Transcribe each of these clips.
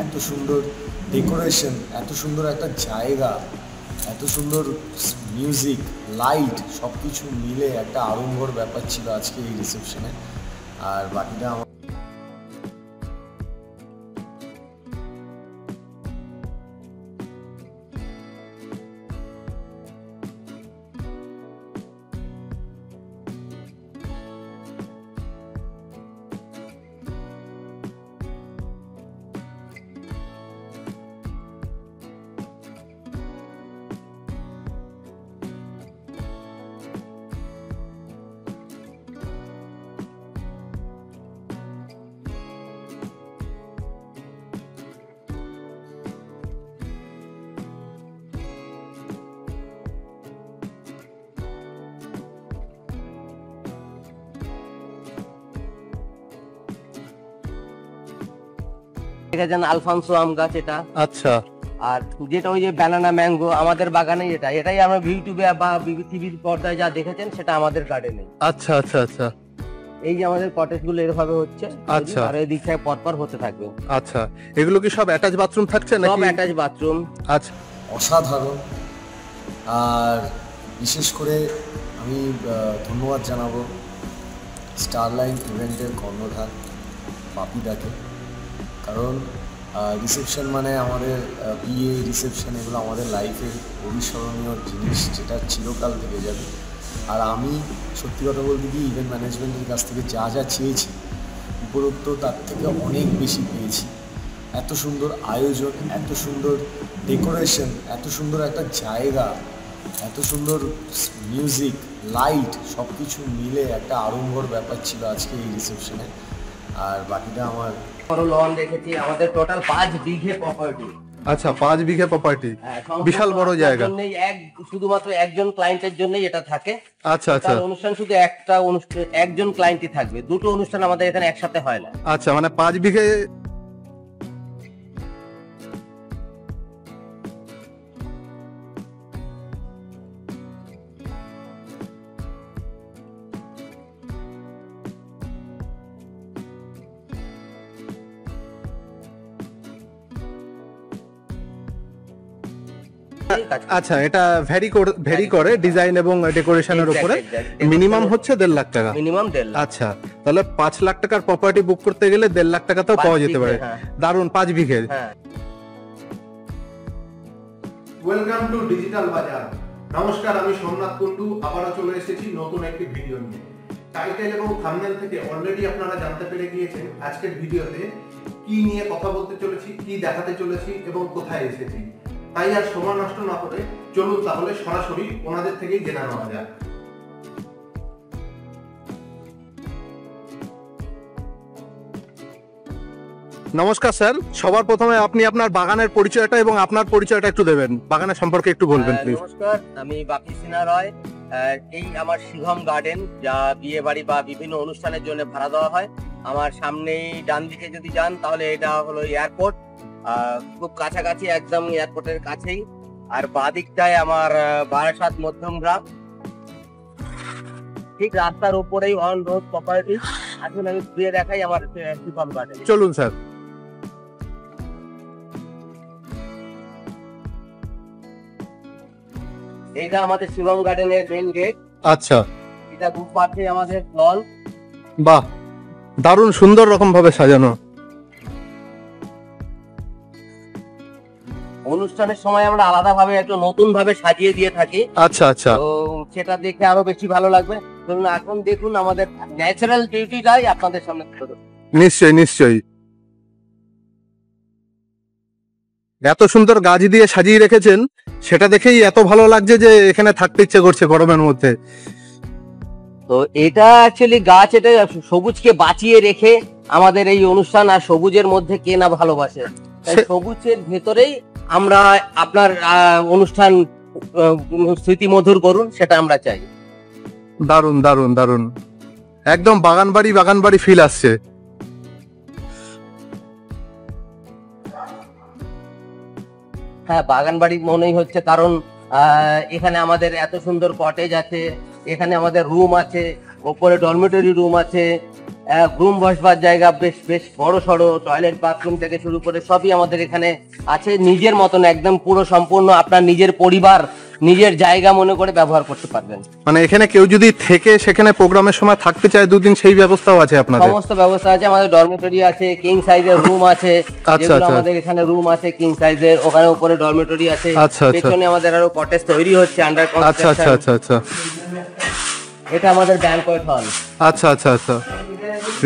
এত সুন্দর ডেকোরেশন, এত সুন্দর একটা জায়গা, এত সুন্দর মিউজিক, লাইট, সব কিছু মিলে একটা আড়ম্বর ব্যাপার ছিল আজকে এই রিসেপশনে। আর বাকিটা আমার দেখেছেন আলফানসো আম গাছ এটা। আচ্ছা, আর যেটা ওই যে ব্যানানা ম্যাঙ্গো আমাদের বাগানে, এটাই আমরা ইউটিউবে বা টিভির পর্দায় যা দেখেছেন সেটা আমাদের গার্ডেনে। আচ্ছা আচ্ছা আচ্ছা। এই যে আমাদের কটেজ গুলো এরভাবে হচ্ছে, আচ্ছা, আর এই দিক থেকে পরপর হতে থাকবে। আচ্ছা, এগুলো কি সব অ্যাটাচ বাথরুম থাকছে নাকি? সব অ্যাটাচ বাথরুম। আচ্ছা, অসাধারণ। আর বিশেষ করে আমি ধন্যবাদ জানাবো স্টারলাইন ইভেন্টের কর্ণধার পাপিদাকে, কারণ রিসেপশন মানে আমাদের বিয়ে, রিসেপশন এগুলো আমাদের লাইফের অবিস্মরণীয় জিনিস, যেটা চিরকাল থেকে যাবে। আর আমি সত্যি কথা বলতে কি, ইভেন্ট ম্যানেজমেন্টের কাছ থেকে যা যা চেয়েছি উপরোক্ত তার থেকে অনেক বেশি পেয়েছি। এত সুন্দর আয়োজন, এত সুন্দর ডেকোরেশন, এত সুন্দর একটা জায়গা, এত সুন্দর মিউজিক, লাইট, সব কিছু মিলে একটা আড়ম্বর ব্যাপার ছিল আজকে এই রিসেপশনে। আর বাকিটা আমার বড় লন রেখেছি, আমাদের টোটাল 5 বিঘে প্রপার্টি। আচ্ছা, 5 বিঘা প্রপার্টি, বিশাল বড় জায়গা। শুধুমাত্র একজন ক্লায়েন্টের জন্যই এটা থাকে। আচ্ছা আচ্ছা। অনুষ্ঠান শুধু একটা অনুষ্ঠান, একজন ক্লায়েন্টই থাকবে, দুটো অনুষ্ঠান আমাদের এখানে একসাথে হয় না। আচ্ছা, মানে 5 বিঘে। আচ্ছা, এটা ভ্যারি করে ডিজাইন এবং ডেকোরেশনের উপরে। মিনিমাম হচ্ছে 1.5 লাখ টাকা। মিনিমাম 1.5 লাখ। আচ্ছা, তাহলে 5 লাখ টাকার প্রপার্টি বুক করতে গেলে 1.5 লাখ টাকা তো পাওয়া যেতে পারে। দারুণ, 5 বিঘে। ওয়েলকাম টু ডিজিটাল বাজার। নমস্কার, আমি সোমনাথ কুন্ডু আবারও চলে এসেছি নতুন একটি ভিডিও নিয়ে। টাইটেল এবং থাম্বনেল থেকে অলরেডি আপনারা জানতে পেরে গিয়েছেন আজকের ভিডিওতে কি নিয়ে কথা বলতে চলেছি, কি দেখাতে চলেছি এবং কোথায় এসেছি। তাই আর সময় নষ্ট না করে চলুন তাহলে সরাসরি ওনাদের থেকেই জেনে নেওয়া যাক। নমস্কার স্যার, সবার প্রথমে আপনি আপনার বাগানের পরিচয়টা এবং আপনার পরিচয়টা একটু দেবেন, বাগানের সম্পর্কে একটু বলবেন প্লিজ। নমস্কার, আমি বাপি সিনহা রয়। এই আমার শিঘম গার্ডেন, যা বিয়ে বাড়ি বা বিভিন্ন অনুষ্ঠানের জন্য ভাড়া দেওয়া হয়। আমার সামনেই ডান দিকে যদি যান তাহলে এটা হলো এয়ারপোর্ট, খুব কাছাকাছি, একদম এয়ারপোর্টের কাছেই। আর বাঁ দিকটায় আমার বারাসাত মধ্যমগ্রাম, ঠিক রাস্তার উপরেই অন রোড প্রপার্টি। এখন আমি ঘুরে দেখাই আমার শিঘম গার্ডেন। চলুন স্যার। এইটা আমাদের শিবম গার্ডেনের মেইন গেট। আচ্ছা, এটা দুপাশে আমাদের লন। বাহ, দারুণ সুন্দর রকম ভাবে সাজানো। অনুষ্ঠানের সময় আমরা আলাদা ভাবে একটু নতুন ভাবে সাজিয়ে দিয়ে থাকি। আচ্ছা আচ্ছা, তো সেটা দেখে আরো বেশি ভালো লাগবে। ধরুন এখন দেখুন আমাদের ন্যাচারাল বিউটিটাই আপনাদের সামনে তুলে ধরবো। নিশ্চয়ই নিশ্চয়ই। এত সুন্দর গাছ দিয়ে সাজিয়ে রেখেছেন, সেটা দেখেই এত ভালো লাগছে যে এখানে থাকতে ইচ্ছে করছে গরমের মধ্যে। তো এটা অ্যাকচুয়ালি গাছ, এটা সবুজকে বাঁচিয়ে রেখে আমাদের এই অনুষ্ঠান, আর সবুজের মধ্যে কে না ভালোবাসে, তাই সবুজের ভেতরেই আমরা আপনার অনুষ্ঠান স্মৃতিমধুর করুন, সেটা আমরা চাই। দারুণ দারুণ দারুণ, একদম বাগান বাড়ি ফিল আসছে। হ্যাঁ, বাগান বাড়ি মনেই হচ্ছে, কারণ এখানে আমাদের এত সুন্দর কটেজ আছে, এখানে আমাদের রুম আছে, ওপরে ডরমেটরি রুম আছে, রুম বসবার জায়গা বেশ বেশ বড় সড়ো, টয়লেট বাথরুম থেকে শুরু করে সবই আমাদের এখানে আছে। নিজের মতন একদম পুরো সম্পূর্ণ আপনার নিজের পরিবার, নিজের জায়গা মনে করে ব্যবহার করতে পারবেন। মানে এখানে কেউ যদি থেকে সেখানে প্রোগ্রামের সময় থাকতে চায় দুদিন, সেই ব্যবস্থাও আছে আপনাদের? সমস্ত ব্যবস্থা আছে, আমাদের ডরমেটরি আছে, কিং সাইজের রুম আছে। যেগুলো আমাদের এখানে রুম আছে কিং সাইজের, ওখানে উপরে ডরমেটরি আছে। পেছনে আমাদের আরো কটেজ তৈরি হচ্ছে, আন্ডার কনস্ট্রাকশন। আচ্ছা আচ্ছা আচ্ছা। এটা আমাদের ব্যাংকোয়েট হল। আচ্ছা আচ্ছা আচ্ছা।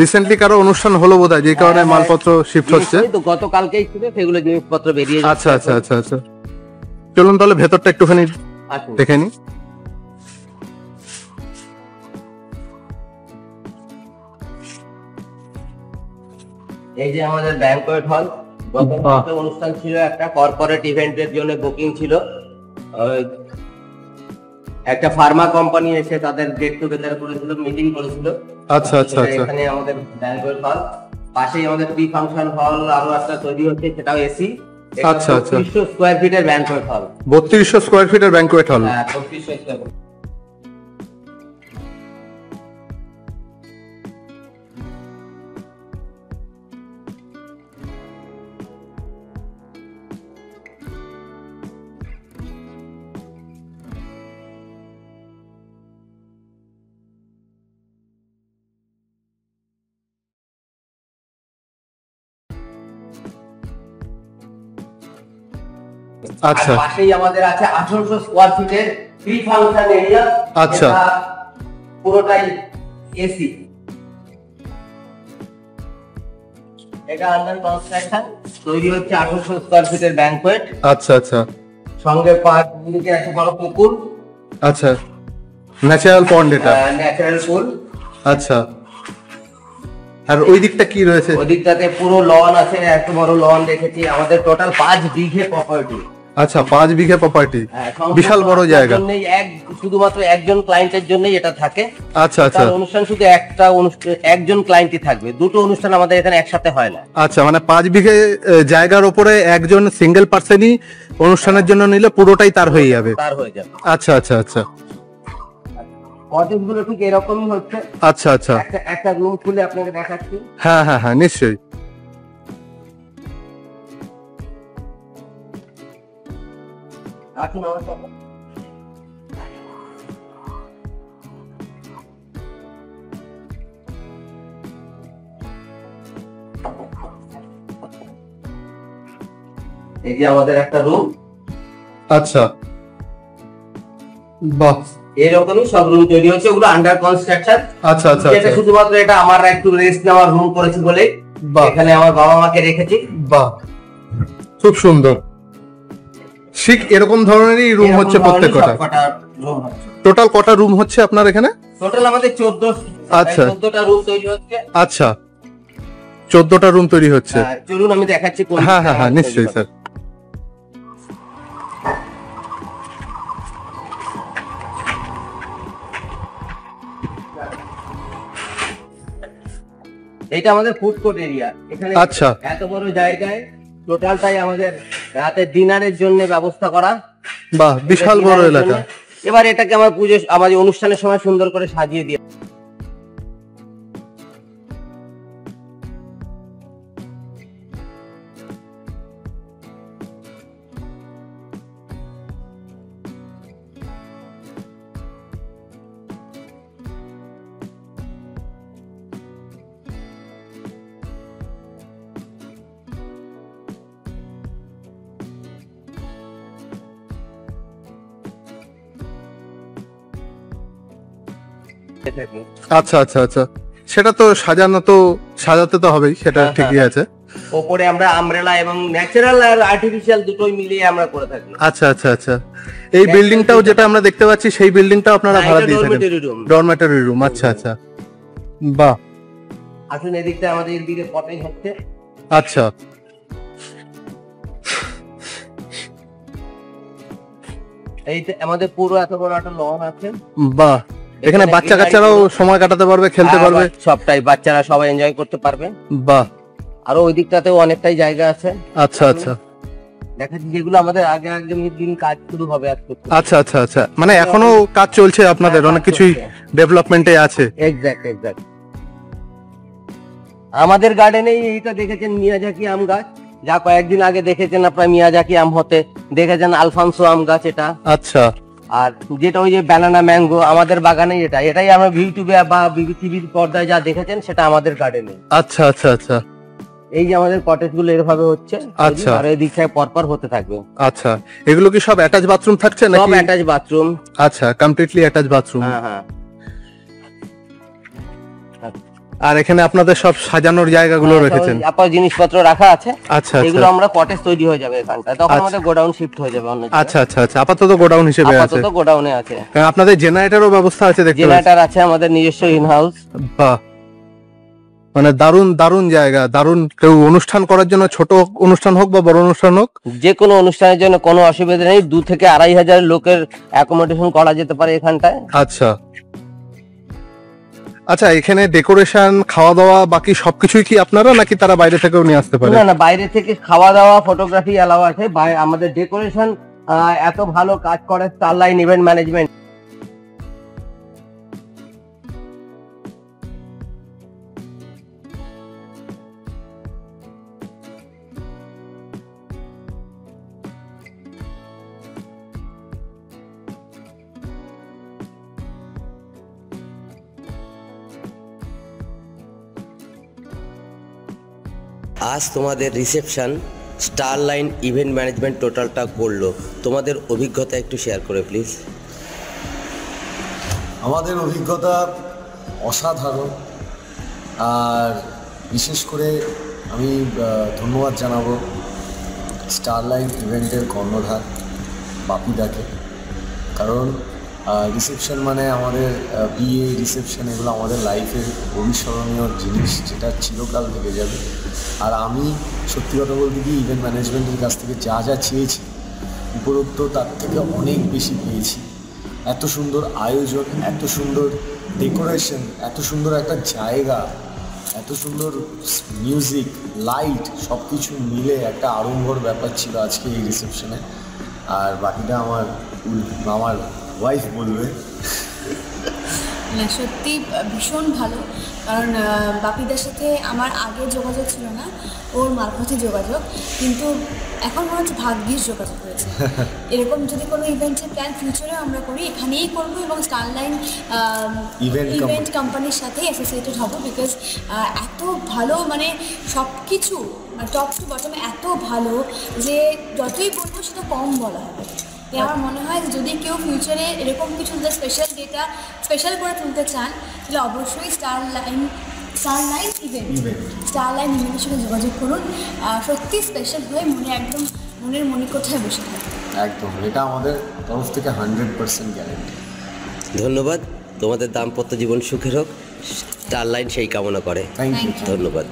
রিসেন্টলি কারো অনুষ্ঠান হলো বোধহয়, যে কারণে মালপত্র শিফট হচ্ছে। তো গতকালকেই ছিল, সেগুলো জিনিসপত্র বেরিয়ে যাচ্ছে। আচ্ছা আচ্ছা আচ্ছা আচ্ছা। চলুন তাহলে ভেতরটা একটুখানি দেখে নিই। এই যে আমাদের ব্যাংকোয়েট হল, গতকালকে অনুষ্ঠান ছিল, একটা কর্পোরেট ইভেন্টের জন্য বুকিং ছিল। একটা ফার্মা কোম্পানি এসে তাদের গেট টুগেদার করেছিল, মিটিং করেছিল। আচ্ছা আচ্ছা আচ্ছা। এখানে আমাদের ব্যাংকোয়েট হল, পাশেই আমাদের প্রি ফাংশন হল আরো একটা তৈরি হচ্ছে, সেটাও এসি। আচ্ছা আচ্ছা। 3200 স্কয়ার ফিটের ব্যাংকোয়েট হল। 3200 স্কয়ার ফিটের ব্যাংকোয়েট হল। হ্যাঁ, 3200 স্কয়ার ফিট। আচ্ছা। আর পাশেই আমাদের আছে 1800 স্কয়ার ফিটের প্রি ফাংশন এরিয়া। আচ্ছা। পুরোটাই এসি। এটা আন্ডার কনস্ট্রাকশন, তৈরি হচ্ছে 1800 স্কয়ার ফিটের ব্যাংকোয়েট। আচ্ছা আচ্ছা। সঙ্গে পার্ক, দিকে আছে বড় পুকুর। আচ্ছা, ন্যাচারাল পন্ড এটা? ন্যাচারাল পুল। আচ্ছা। আর ওই দিকটা কি রয়েছে? ওই দিকটাতে পুরো লন আছে, এত বড় লন রেখেছি। আমাদের টোটাল 5 বিঘে প্রপার্টি। আচ্ছা, 5 বিঘে প্রপার্টি, বিশাল বড় জায়গা। শুধুমাত্র একজন ক্লায়েন্টের জন্যই এটা থাকে। আচ্ছা আচ্ছা। অনুষ্ঠান শুধু একটা অনুষ্ঠান, একজন ক্লায়েন্টই থাকবে। দুটো অনুষ্ঠান আমাদের এখানে একসাথে হয় না। আচ্ছা, মানে 5 বিঘে জায়গার উপরে একজন সিঙ্গেল পার্সনই অনুষ্ঠানের জন্য নিলে পুরোটাই তার হয়ে যাবে। তার হয়ে যাবে। আচ্ছা আচ্ছা আচ্ছা। কটেজগুলো ঠিক এরকমই হচ্ছে। আচ্ছা আচ্ছা। একটা রুম খুলে আপনাকে দেখাচ্ছি। হ্যাঁ হ্যাঁ হ্যাঁ, নিশ্চয়ই। আসুন আমার সাথে। এই যে আমাদের একটা রুম। আচ্ছা, বাহ, এরকমই সব রুম তৈরি হচ্ছে, ওগুলো আন্ডার কনস্ট্রাকশন। আচ্ছা আচ্ছা এটা আচ্ছা। শুধুমাত্র এটা আমার একটু রেস্ট নেওয়ার রুম করেছি বলে এখানে আমার বাবা মাকে রেখেছি। বাহ, খুব সুন্দর। ঠিক এরকম ধরনেরই রুম হচ্ছে প্রত্যেকটা। টোটাল কটা রুম হচ্ছে আপনার এখানে? টোটাল আমাদের 14। আচ্ছা, 14টা রুম তৈরি হচ্ছে। আচ্ছা, 14টা রুম তৈরি হচ্ছে। চলুন আমি দেখাচ্ছি। হ্যাঁ হ্যাঁ হ্যাঁ, নিশ্চয়ই স্যার। এটা আমাদের ফুড কোর্ট এরিয়া। এখানে আচ্ছা, এত বড় জায়গায় টোটালটাই আমাদের রাতের ডিনারের জন্য ব্যবস্থা করা। বাহ, বিশাল বড় এলাকা। এবার এটাকে আমার পুজো, আমাদের অনুষ্ঠানের সময় সুন্দর করে সাজিয়ে দিয়ে। আচ্ছা আচ্ছা আচ্ছা, সেটা তো সাজাতে তো হবেই, সেটা ঠিকই আছে। উপরে আমরা আমব্রেলা এবং ন্যাচারাল আর আর্টিফিশিয়াল দুটোই মিলিয়ে আমরা করে থাকি। আচ্ছা আচ্ছা আচ্ছা। এই বিল্ডিংটাও যেটা আমরা দেখতে পাচ্ছি, সেই বিল্ডিংটাও আপনারা ভাড়া দিয়ে থাকেন? Dormitory room. আচ্ছা আচ্ছা, বাহ। আসুন এদিকটা, আমাদের এদিকে কটেজ হচ্ছে। আচ্ছা, এইটা আমাদের পুরো এত বড় একটা লন আছে। বাহ, এখানে বাচ্চা কাচ্চারাও সময় কাটাতে পারবে, খেলতে পারবে। সবটাই বাচ্চারা সবাই এনজয় করতে পারবে। বাহ। আরো ওই দিকটাতেও অনেকটাই জায়গা আছে। আচ্ছা আচ্ছা। দেখাচ্ছি যেগুলো আমাদের আগে দিন কাজ শুরু হবে আজকে। আচ্ছা আচ্ছা আচ্ছা, মানে এখনো কাজ চলছে আপনাদের, অনেক কিছুই ডেভেলপমেন্টে আছে। এক্স্যাক্ট। আমাদের গার্ডেনেই এইটা দেখেছেন মিয়াজাকি আম গাছ, যা কয়েকদিন আগে দেখেছেন আপনার মিয়াজাকি আম হতে, দেখেছেন আলফানসো আম গাছ এটা। আচ্ছা, আর যেটা ওই যে ব্যানানা ম্যাঙ্গো আমাদের বাগানেই, এটাই আমরা ইউটিউবে বা টিভির পর্দায় যা দেখেছেন সেটা আমাদের গার্ডেনে। আচ্ছা আচ্ছা আচ্ছা। এই যে আমাদের কটেজ গুলো এভাবে হচ্ছে, আচ্ছা, আর এই দিকটায় পরপর হতে থাকবে। আচ্ছা, এগুলো কি সব অ্যাটাচ বাথরুম থাকছে নাকি? সব অ্যাটাচ বাথরুম। আচ্ছা, কমপ্লিটলি অ্যাটাচ বাথরুম। হ্যাঁ হ্যাঁ। আর এখানে আপনাদের সব সাজানোর জায়গাগুলো রেখেছেন? আপনার জিনিসপত্র রাখা আছে। আচ্ছা, এগুলো আমরা কটেজ তৈরি হয়ে যাবে এখানটা, তখন আমাদের গোডাউন শিফট হয়ে যাবে অন্য জায়গায়। আচ্ছা আচ্ছা আচ্ছা, আপাতত গোডাউন হিসেবে আছে। আপাতত গোডাউনে আছে। আপনাদের জেনারেটরও ব্যবস্থা আছে দেখতে পাচ্ছি। জেনারেটর আছে আমাদের নিজস্ব ইন হাউস। বাহ, মানে দারুণ দারুণ জায়গা, দারুণ। কেউ অনুষ্ঠান করার জন্য, ছোট অনুষ্ঠান হোক বা বড় অনুষ্ঠান হোক, যে কোনো অনুষ্ঠানের জন্য কোনো অসুবিধা নেই। 2 থেকে 2,500 লোকের অ্যাকোমোডেশন করা যেতে পারে এখানটায়। আচ্ছা আচ্ছা, এখানে ডেকোরেশন, খাওয়া দাওয়া, বাকি সবকিছুই কি আপনারা নাকি তারা বাইরে থেকেও নিয়ে আসতে পারে? না না, বাইরে থেকে খাওয়া দাওয়া, ফটোগ্রাফি অ্যালাউ আছে। আমাদের ডেকোরেশন এত ভালো কাজ করে স্টারলাইন ইভেন্ট ম্যানেজমেন্ট। আজ তোমাদের রিসেপশন স্টারলাইন ইভেন্ট ম্যানেজমেন্ট টোটালটা করলো, তোমাদের অভিজ্ঞতা একটু শেয়ার করে প্লিজ। আমাদের অভিজ্ঞতা অসাধারণ। আর বিশেষ করে আমি ধন্যবাদ জানাবো স্টারলাইন ইভেন্টের কর্ণধার বাপিদাকে। কারণ রিসেপশন মানে আমাদের বিয়ে, রিসেপশন এগুলো আমাদের লাইফের অবিস্মরণীয় জিনিস, যেটা চিরকাল থেকে যাবে। আর আমি সত্যি কথা বলতে কি, ইভেন্ট ম্যানেজমেন্টের কাছ থেকে যা যা চেয়েছি উপরোক্ত তার থেকে অনেক বেশি পেয়েছি। এত সুন্দর আয়োজন, এত সুন্দর ডেকোরেশন, এত সুন্দর একটা জায়গা, এত সুন্দর মিউজিক, লাইট, সব কিছু মিলে একটা আড়ম্বর ব্যাপার ছিল আজকে এই রিসেপশনে। আর বাকিটা আমার ওয়াইফ বলবে। না, সত্যি ভীষণ ভালো। কারণ বাপিদার সাথে আমার আগে যোগাযোগ ছিল না, ওর মারফতে যোগাযোগ, কিন্তু এখন মনে হচ্ছে ভাগ্যিস যোগাযোগ হয়েছে। এরকম যদি কোনো ইভেন্টের প্ল্যান ফিউচারে আমরা করি, এখানেই করবো এবং স্টারলাইন ইভেন্ট কোম্পানির সাথে অ্যাসোসিয়েটেড হব। বিকজ এত ভালো, মানে সব কিছু টপ টু বটম এত ভালো যে যতই বলবো সেটা কম বলা হবে। আমার মনে হয় যদি কেউ ফিউচারে এরকম কিছু স্পেশাল ডেটা স্পেশাল করে তুলতে চান, তাহলে অবশ্যই স্টারলাইন ইভেন্টের সঙ্গে যোগাযোগ করুন। সত্যি স্পেশাল হয়ে একদম মনের মনিকোঠায় বসে থাকে। একদম, এটা আমাদের তরফ থেকে 100% গ্যারেন্টি। ধন্যবাদ, তোমাদের দাম্পত্য জীবন সুখের হোক, স্টারলাইন সেই কামনা করে। Thank you. ধন্যবাদ।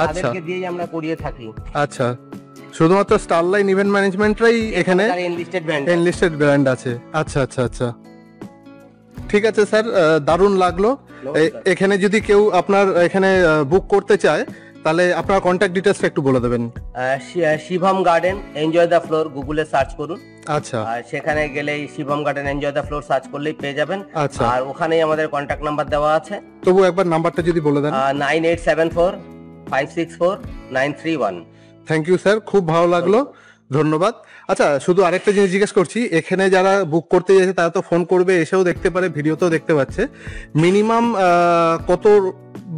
তাদেরকে দিয়েই আমরা করিয়ে থাকি। আচ্ছা, শুধুমাত্র স্টারলাইন ইভেন্ট ম্যানেজমেন্টরাই এখানে এনলিস্টেড ব্র্যান্ড আছে? আচ্ছা আচ্ছা আচ্ছা, ঠিক আছে স্যার, দারুণ লাগলো। এখানে যদি কেউ আপনার এখানে বুক করতে চায়, তাহলে আপনার কন্ট্যাক্ট ডিটেইলসটা একটু বলে দেবেন। Shivam garden enjoy the floor গুগলে সার্চ করুন। আচ্ছা, আর সেখানে গেলেই Shivam garden enjoy the floor search করলেই পেয়ে যাবেন। আচ্ছা, আর ওখানেই আমাদের কন্ট্যাক্ট নাম্বার দেওয়া আছে। তবু একবার নাম্বারটা যদি বলে দেন। 9874 564931। থ্যাংক ইউ স্যার, খুব ভালো লাগলো, ধন্যবাদ। আচ্ছা, শুধু আরেকটা জিনিস জিজ্ঞেস করছি, এখানে যারা বুক করতে যাচ্ছে তারা তো ফোন করবে, এসেও দেখতে পারে, ভিডিওতেও দেখতে পাচ্ছে, মিনিমাম কত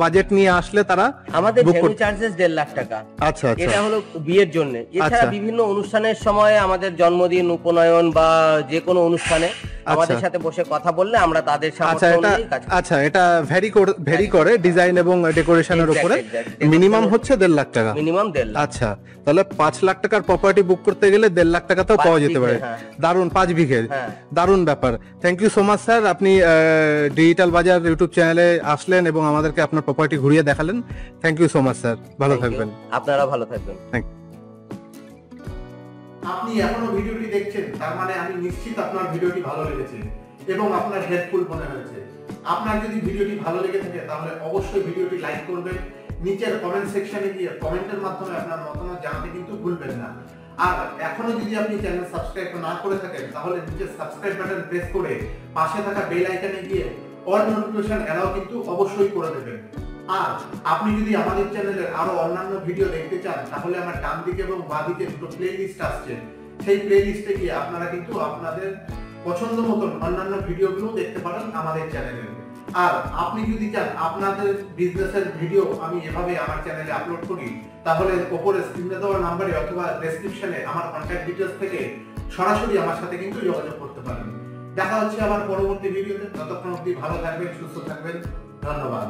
বাজেট নিয়ে আসলে তারা আমাদের book ভেন্যু চার্জেস 1.5 লাখ টাকা। আচ্ছা আচ্ছা এটা হলো বিয়ের জন্য। এছাড়া আচ্ছা। বিভিন্ন অনুষ্ঠানের সময়, আমাদের জন্মদিন, উপনয়ন বা যে কোনো অনুষ্ঠানে আমাদের সাথে বসে কথা বললে আমরা তাদের আচ্ছা, সামর্থ্য এটা অনুযায়ী কাজ করি। আচ্ছা, এটা ভ্যারি করে ডিজাইন এবং ডেকোরেশনের Exact, উপরে। exact. মিনিমাম হচ্ছে 1.5 লাখ টাকা। মিনিমাম 1.5 লাখ। আচ্ছা, তাহলে 5 লাখ টাকার প্রপার্টি বুক করতে গেলে 1.5 লাখ টাকাতেও 5 পাওয়া যেতে বিঘে, পারে। হ্যাঁ। দারুণ, 5 বিঘে, হ্যাঁ। দারুণ ব্যাপার। Thank you so much sir, আপনি ডিজিটাল বাজার ইউটিউব চ্যানেলে আসলেন এবং আমাদেরকে আপনার প্রপার্টি ঘুরিয়ে দেখালেন। Thank you so much sir, ভালো Thank you. থাকবেন। আপনারা ভালো থাকবেন। আপনি এখনো ভিডিওটি দেখছেন, তার মানে আমি নিশ্চিত আপনার ভিডিওটি ভালো লেগেছে এবং আপনার হেল্পফুল মনে হয়েছে। আপনার যদি ভিডিওটি ভালো লেগে থাকে তাহলে অবশ্যই ভিডিওটি লাইক করবেন। নিচের কমেন্ট সেকশনে গিয়ে কমেন্টের মাধ্যমে আপনার মতামত জানাতে কিন্তু ভুলবেন না। আর এখনো যদি আপনি চ্যানেল সাবস্ক্রাইব না করে থাকেন তাহলে নিচে সাবস্ক্রাইব বাটন প্রেস করে পাশে থাকা বেল আইকনে গিয়ে অল নোটিফিকেশন এলাও কিন্তু অবশ্যই করে দেবেন। আর আপনি যদি আমাদের চ্যানেলের আরো অন্যান্য ভিডিও দেখতে চান তাহলে আমার ডান দিকে এবং বাঁ দিকে দুটো প্লেলিস্ট আসছে, সেই প্লেলিস্টে গিয়ে আপনারা কিন্তু আপনাদের পছন্দ মতন অন্যান্য ভিডিওগুলো দেখতে পারেন আমাদের চ্যানেলে। আর আপনি যদি চান আপনাদের বিজনেসের ভিডিও আমি এভাবে আমার চ্যানেলে আপলোড করি তাহলে উপরে স্ক্রিনে দেওয়া নম্বরে অথবা ডেসক্রিপশনে আমার কন্ট্যাক্ট ডিটেইলস থেকে সরাসরি আমার সাথে কিন্তু যোগাযোগ করতে পারেন। দেখা হচ্ছে আবার পরবর্তী ভিডিওতে। ততক্ষণ অবধি ভালো থাকবেন, সুস্থ থাকবেন, ধন্যবাদ।